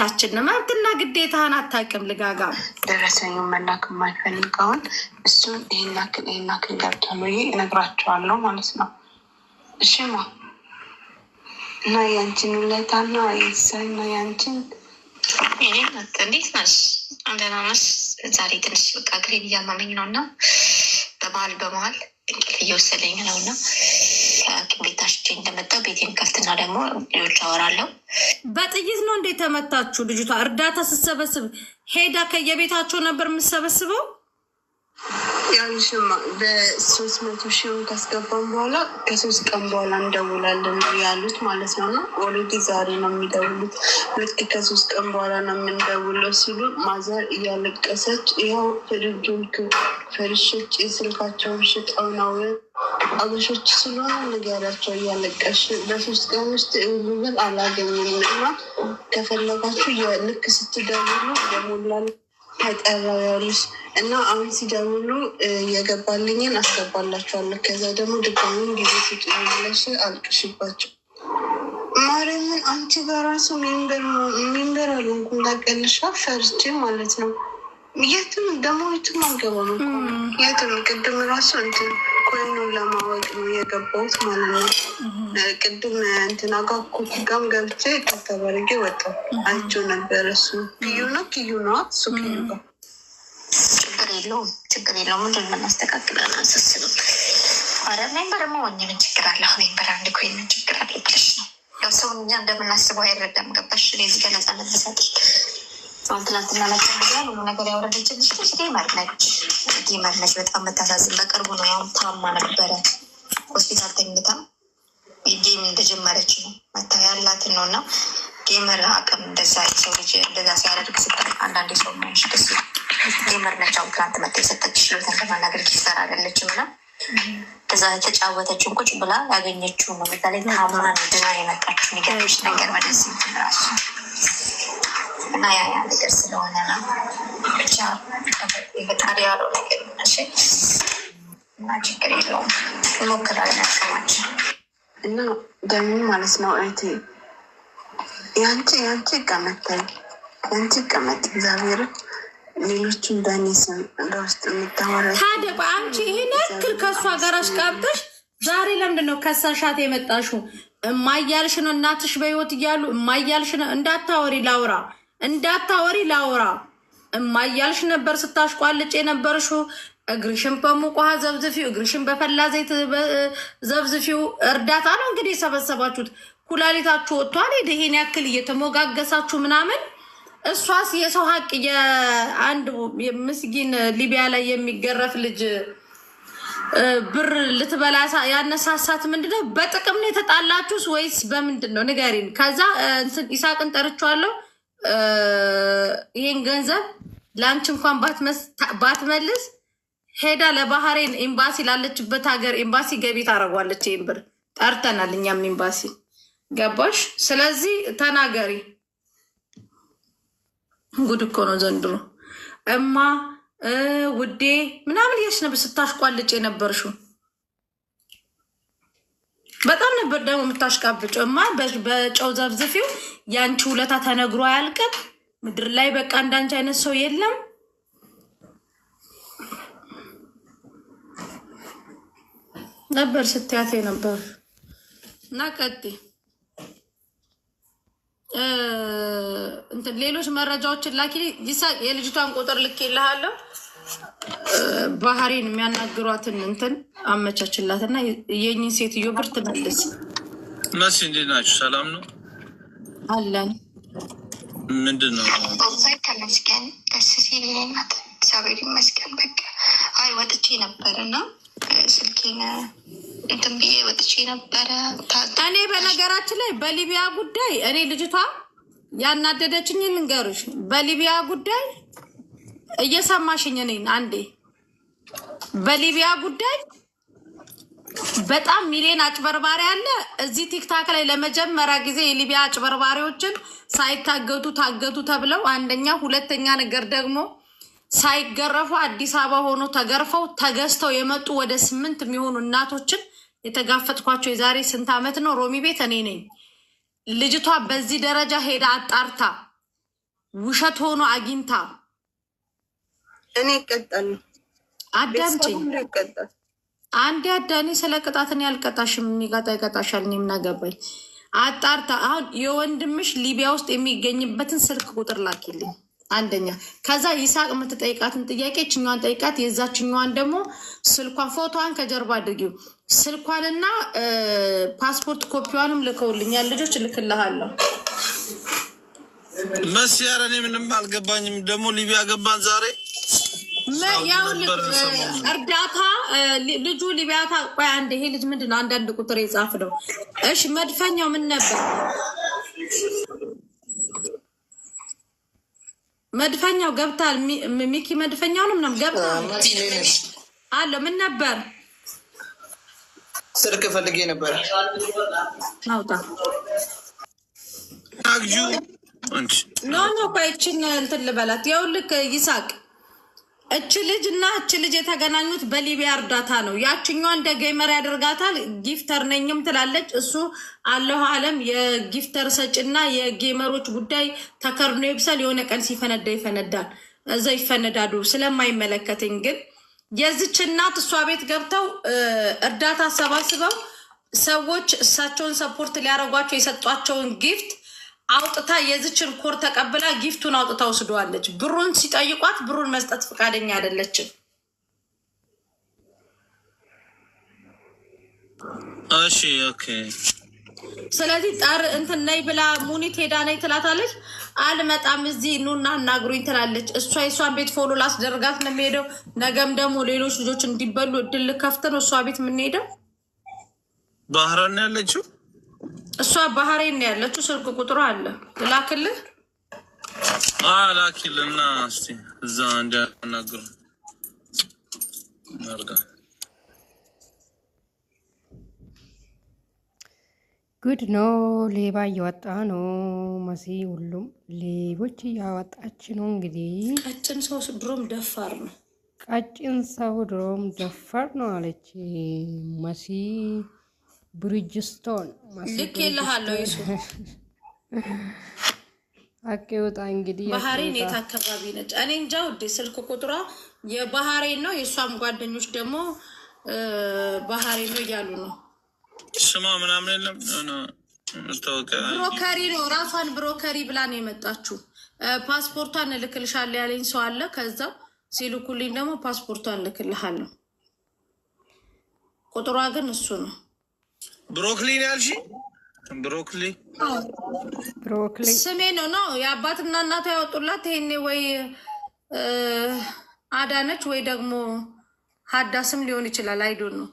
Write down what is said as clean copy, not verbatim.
ግዴታችን ነው። መብትና ግዴታህን አታውቅም። ልጋጋ ደረሰኙ መላክ የማይፈልገውን እሱን ይህን ያክል ገብቷል ብዬ እነግራቸዋለሁ ማለት ነው። እሺማ እና ያንቺን ውለታና የሳይና ያንቺን እንዴት ነሽ? ደህና ነሽ? ዛሬ ትንሽ በቃ እግሬን እያመመኝ ነው እና በመሀል እንቅልፍ እየወሰደኝ ነው እና ከሐኪም ቤት ታሽቼ እንደመጣሁ ቤቴን ከፍትና ደግሞ ሌሎች አወራለሁ። በጥይት ነው እንዴት ተመታችሁ? ልጅቷ እርዳታ ስትሰበስብ ሄዳ ከየቤታቸው ነበር የምትሰበስበው። ያው ሽማ በ300,000 ካስገባን በኋላ ከ3 ቀን በኋላ እንደውላለን ያሉት ማለት ነው። እና ኦልሬዲ ዛሬ ነው የሚደውሉት። ልክ ከ3 ቀን በኋላ ነው የምንደውለው ሲሉ ማዘር እያለቀሰች ያው ፍሪጁን ፈርሽች የስልካቸውን ሽጠው ነው አበሾች ስለሆነ ንገሪያቸው እያለቀሽ በ3 ቀን ውስጥ ጉብል አላገኝም እና ከፈለጋችሁ ልክ ስትደውሉ ደሞላል ተጠራው ያሉሽ እና አሁን ሲደውሉ የገባልኝን አስገባላችኋለሁ። ከዛ ደግሞ ድጋሚ ጊዜ ስጡኝ ብለሽ አልቅሽባቸው። ማርያምን አንቺ በራሱ ሜምበር አልሆንኩም ታውቂያለሽ። ፈርቼ ማለት ነው። የትም ደግሞ የትም አልገባ ነው የትም ቅድም ራሱ እንትን ኮይኑን ለማወቅ ነው የገባሁት ማለት ነው። ቅድም እንትን አጋኮት ጋም ገብቼ ከተባረጌ ወጣሁ። አይቼው ነበረ። እሱ ክዩ ነው እሱ ክዩ ጋር ችግር የለውም። ምንድን ነው እናስተካክለን አሳስብም። አረ ሜምበር መሆን ምን ችግር አለ? ሜምበር አንድ ኮይን ምን ችግር አለ ብለሽ ነው። ያው ሰውን እኛ እንደምናስበው አይረዳም። ገባሽ? እዚህ ጋር ነፃነት ተሰጥሽ አሁን ትናንትና መጨረሻ ሁሉ ነገር ያወረደችልሽ ጌመር ነች። በጣም መታሳዝን። በቅርቡ ነው ያው ታማ ነበረ ሆስፒታል ተኝታ ጌም እንደጀመረች ነው መታ ያላትን ነው እና ጌመር አቅም እንደዛ ሰው ልጅ እንደዛ ሲያደርግ ስታይ አንዳንዴ ሰው መንሽ ደስ ጌመር ነች። አሁን ትናንት መታ የሰጠችሽ ሎተን ከማናገር ኪሰር አይደለችም እና ከዛ ተጫወተችን ቁጭ ብላ ያገኘችው ነው። በተለይ ታማ ድና የመጣችው የሚገርምሽ ነገር ወደዚህ ራሱ እና ያ ነገር ስለሆነ ነው ብቻ የፈጣሪ ያለው ነገር ነሽ እና ችግር የለውም እንሞክራለን ያስማችን እና ደግሞ ማለት ነው እህቴ ያንቺ ይቀመጣል ያንቺ ይቀመጥ እግዚአብሔር ሌሎቹን በእኔ ስም በውስጥ የምታወራ ታዲያ አንቺ ይሄን ያክል ከእሷ ጋር አሽቃብተሽ ዛሬ ለምንድን ነው ከሳሻት የመጣሽው? እማያልሽ ነው እናትሽ በህይወት እያሉ እማያልሽ ነው እንዳታወሪ ላውራ እማያልሽ ነበር ስታሽቋልጭ የነበርሽው። እግርሽን በሙቅ ውሃ ዘብዝፊው፣ እግርሽን በፈላ ዘይት ዘብዝፊው። እርዳታ ነው እንግዲህ የሰበሰባችሁት። ኩላሊታችሁ ወጥቷል። ይሄን ያክል እየተሞጋገሳችሁ ምናምን። እሷስ የሰው ሀቅ የአንድ ምስኪን ሊቢያ ላይ የሚገረፍ ልጅ ብር ልትበላ ያነሳሳት ምንድነው? በጥቅም ነው የተጣላችሁስ ወይስ በምንድን ነው? ንገሪን። ከዛ ይሳቅን ጠርቼዋለሁ። ይሄን ገንዘብ ለአንቺ እንኳን ባትመልስ ሄዳ ለባህሬን ኤምባሲ ላለችበት ሀገር ኤምባሲ ገቢ ታደርጓለች። ይህን ብር ጠርተናል እኛም ኤምባሲ ገባሽ? ስለዚህ ተናገሪ። ጉድ እኮ ነው ዘንድሮ። እማ ውዴ ምናምን እያልሽ ነበር ስታሽቋልጭ የነበርሽው። በጣም ነበር ደግሞ የምታሽቃብጭው። እማ በጨው ዘብዝፊው። ያንቺ ውለታ ተነግሮ አያልቅም። ምድር ላይ በቃ እንዳንቺ አይነት ሰው የለም። ነበር ስትያቴ ነበር እና ቀጥይ። እንትን ሌሎች መረጃዎችን ላኪ። ይሳቅ የልጅቷን ቁጥር ልኬልሃለሁ። ባህሬን የሚያናግሯትን እንትን አመቻችላትና የኝን ሴትዮ ብር ትመልስ። መሲ እንዴት ናችሁ? ሰላም ነው አለን። ምንድን ነው ተመስገን ደስ ሲል ናት። እግዚአብሔር ይመስገን። በቃ አይ ወጥቼ ነበር እና ስልኬን እንትን ብዬ ወጥቼ ነበረ። እኔ በነገራችን ላይ በሊቢያ ጉዳይ እኔ ልጅቷ ያናደደችኝ ልንገርሽ። በሊቢያ ጉዳይ እየሰማሽኝ እኔን አንዴ በሊቢያ ጉዳይ በጣም ሚሊዮን አጭበርባሪ አለ እዚህ ቲክታክ ላይ። ለመጀመሪያ ጊዜ የሊቢያ አጭበርባሪዎችን ሳይታገቱ ታገቱ ተብለው አንደኛ፣ ሁለተኛ ነገር ደግሞ ሳይገረፉ አዲስ አበባ ሆኖ ተገርፈው ተገዝተው የመጡ ወደ 8 የሚሆኑ እናቶችን የተጋፈጥኳቸው የዛሬ ስንት ዓመት ነው ሮሚ ቤት እኔ ነኝ። ልጅቷ በዚህ ደረጃ ሄዳ አጣርታ ውሸት ሆኖ አግኝታ እኔ ይቀጣል አዳምጪኝ አንዴ አዳኒ ስለ ቅጣትን ያልቀጣሽም የሚቀጣ ይቀጣሻል። እኔ ምን አገባኝ። አጣርታ አሁን የወንድምሽ ሊቢያ ውስጥ የሚገኝበትን ስልክ ቁጥር ላኪልኝ አንደኛ። ከዛ ይሳቅ የምትጠይቃትን ጥያቄ ችኛዋን ጠይቃት። የዛችኛዋን ደግሞ ስልኳን ፎቶዋን ከጀርባ አድርጊው። ስልኳንና ፓስፖርት ኮፒዋንም ልከውልኛል ልጆች፣ እልክልሃለሁ። መስያረ እኔ ምንም አልገባኝም። ደግሞ ሊቢያ ገባን ዛሬ ያው እርዳታ ልጁ ሊቢያታ። ቆይ አንዴ ይሄ ልጅ ምንድን ነው አንዳንድ ቁጥር የጻፍ ነው። እሺ መድፈኛው ምን ነበር? መድፈኛው ገብታል። ሚኪ መድፈኛው ነው ምናምን ገብታል አለ። ምን ነበር? ስልክ ፈልጌ ነበር። አውጣ አግጁ እንጂ ኖ ቆይ እችን እንትን ልበላት። ይኸውልህ ይሳቅ እች ልጅ እና እች ልጅ የተገናኙት በሊቢያ እርዳታ ነው። ያችኛዋ እንደ ጌመር ያደርጋታል። ጊፍተር ነኝም ትላለች። እሱ አለሁ አለም የጊፍተር ሰጭና የጌመሮች ጉዳይ ተከርኖ ይብሳል። የሆነ ቀን ሲፈነዳ ይፈነዳል። እዛ ይፈነዳሉ። ስለማይመለከተኝ ግን የዚች እናት እሷ ቤት ገብተው እርዳታ አሰባስበው ሰዎች እሳቸውን ሰፖርት ሊያደርጓቸው የሰጧቸውን ጊፍት አውጥታ የዚችን ኮር ተቀብላ ጊፍቱን አውጥታ ወስደዋለች። ብሩን ሲጠይቋት ብሩን መስጠት ፈቃደኛ አይደለችም። እሺ ኦኬ። ስለዚህ ጣር እንትን ነይ ብላ ሙኒት ሄዳ ነይ ትላታለች። አልመጣም እዚህ ኑና አናግሩኝ ትላለች። እሷ የሷን ቤት ፎሎ ላስደርጋት ነው የሚሄደው። ነገም ደግሞ ሌሎች ልጆች እንዲበሉ እድል ከፍት ነው እሷ ቤት የምንሄደው። ባህራን ያለችው እሷ ባህሬን ነው ያለችው። ስልክ ቁጥሩ አለ ላክልህ። ላኪልና እስቲ እዛ እንዲያናግሩ ናርጋ። ጉድ ነው። ሌባ እያወጣ ነው መሲ። ሁሉም ሌቦች እያወጣች ነው። እንግዲህ ቀጭን ሰው ድሮም ደፋር ነው። ቀጭን ሰው ድሮም ደፋር ነው አለች መሲ ብሪጅስቶን። ልክ የለሃለው ይሱ አቄውጣ እንግዲህ ባህሬን የት አካባቢ ነች? እኔ እንጃ ውዴ። ስልክ ቁጥሯ የባህሬን ነው። የእሷም ጓደኞች ደግሞ ባህሬን ነው እያሉ ነው። ስማ ምናምን የለም ብሮከሪ ነው። ራሷን ብሮከሪ ብላ ነው የመጣችው። ፓስፖርቷን እልክልሻለሁ ያለኝ ሰው አለ። ከዛ ሲልኩልኝ ደግሞ ፓስፖርቷን እልክልሃለሁ። ቁጥሯ ግን እሱ ነው። ብሮክሊ ነው ያልሽ? ብሮክሊ ስሜ ነው ነው የአባትና እናቷ ያወጡላት። ይሄኔ ወይ አዳነች ወይ ደግሞ ሀዳስም ሊሆን ይችላል። አይዶን ነው